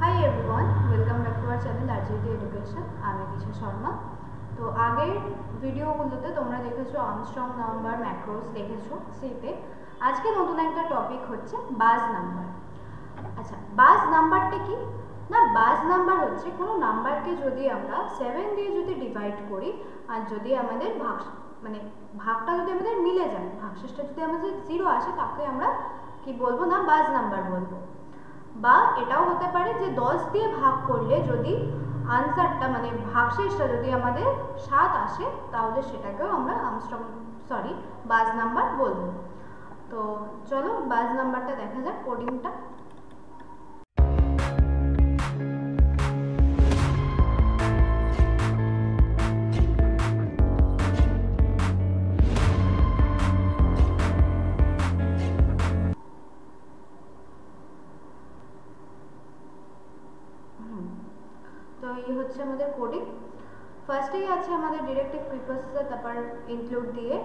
High everyone, welcome back to our channel RGD education. আমি দিশা শর্মা। তো আগের ভিডিওগুলোতে তোমরা দেখেছো আর্মস্ট্রং নাম্বার ম্যাক্রোস দেখেছো সিতে। আজকে নতুন একটা টপিক হচ্ছে বাজ নাম্বার। আচ্ছা, বাজ নাম্বারটা কি না, বাজ নাম্বার হচ্ছে কোনো নাম্বারকে যদি আমরা 7 দিয়ে যদি ডিভাইড করি আর যদি আমাদের ভাগটা যদি আমাদের মিলে যায়, ভাগশেষটা যদি আমাদের 0 আসে, তাকে আমরা কি বলবো না, বাজ নাম্বার বলবো। বা এটাও হতে পারে যে 10 দিয়ে ভাগ করলে যদি আনসারটা ভাগশেষটা যদি আমাদের 7 আসে, তাহলে সেটাকেও আমরা বাজ নাম্বার বলবো। তো চলো বাজ নাম্বারটা দেখা যাক, কোডিংটা। তো এই হচ্ছে আমাদের কোডিং। ফার্স্টেই আছে আমাদের ডিরেক্টিভ প্রিপোজিশন, তারপর ইনক্লুড দিয়ে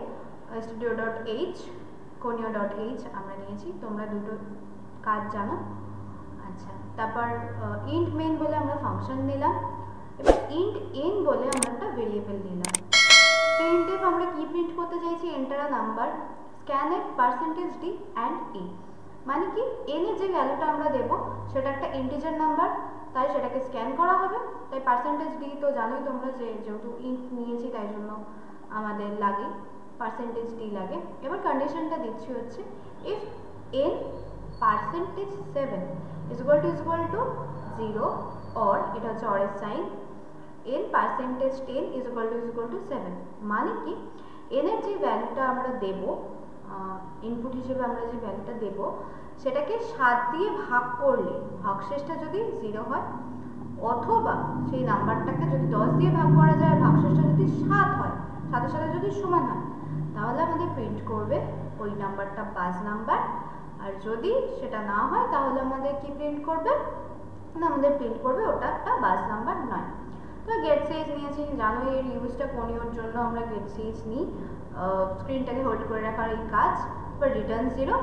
studio.h conio.h আমরা নিয়েছি, তোমরা দুটো কাজ জানো। আচ্ছা, তারপর ইন্ট মেইন বলে আমরা ফাংশন নিলাম। এবার ইন্ট এন বলে আমরা একটা ভেরিয়েবল নিলাম। প্রিন্টএফ আমরা কি প্রিন্ট করতে চাইছি, enter a number, scanf %d and e, মানে কি এন এর যে ভ্যালুটা আমরা দেব সেটা একটা ইন্টিজার নাম্বার, তাই সেটাকে স্ক্যান করা হবে। তাই %d তো জানোই তোমরা যে যেহেতু ইন্ট নিয়েছি তাই জন্য আমাদের লাগে %d লাগে। এবার কন্ডিশনটা দিচ্ছি হচ্ছে if n %7 is equal to 0 or এটা হচ্ছে অর এর sign, n %10 is equal to 7, মানে কি n এর যে ভ্যালুটা আমরা দেব, ইনপুট হিসেবে আমরা যে ভ্যালুটা দেব সেটাকে 7 দিয়ে ভাগ করলে ভাগশেষটা যদি 0 হয়, অথবা সেই নাম্বারটাকে যদি 10 দিয়ে ভাগ করা যায় আর ভাগশেষটা যদি 7 হয়, 7 সাথে যদি সমান হয়, তাহলে আমাদের প্রিন্ট করবে ওই নাম্বারটা বাজ নাম্বার। আর যদি সেটা না হয় তাহলে আমাদের কি প্রিন্ট করবে না, আমাদের প্রিন্ট করবে ওটা একটা বাজ নাম্বার নয়। তো গেট সাইজ নিয়েছি, জানো এর ইউজটা কোনিওর জন্য আমরা গেট সাইজ নিই, স্ক্রিনটাকে হোল্ড করে রাখার এই কাজ। এবার রিটার্ন 0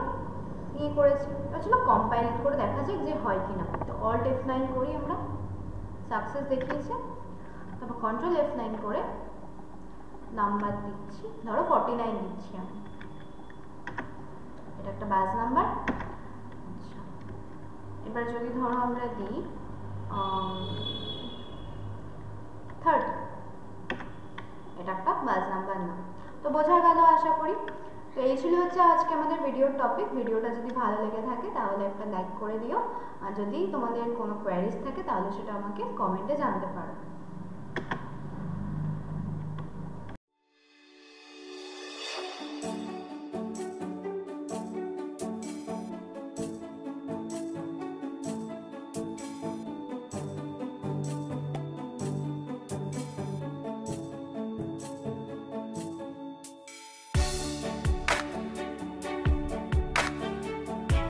নিয়ে করেছি। চলো কম্পাইল করে দেখা যাক যে হয় কিনা। তো অল্ট F9 করি, আমরা সাকসেস দেখিয়েছে। তারপর কন্ট্রোল F9 করে নাম্বার দিচ্ছি, ধরো 49 দিচ্ছি আমি, এটা একটা বাজ নাম্বার। আচ্ছা, এবার যদি ধরো আমরা দিই 30, এটা একটা বাজ নাম্বার না। তো বোঝা গেল আশা করি। তো এই ছিল হচ্ছে আজকে আমাদের ভিডিওর টপিক। ভিডিওটা যদি ভালো লেগে থাকে তাহলে একটা লাইক করে দিও, আর যদি তোমাদের কোনো কোয়ারিজ থাকে তাহলে সেটা আমাকে কমেন্টে জানাতে পারো।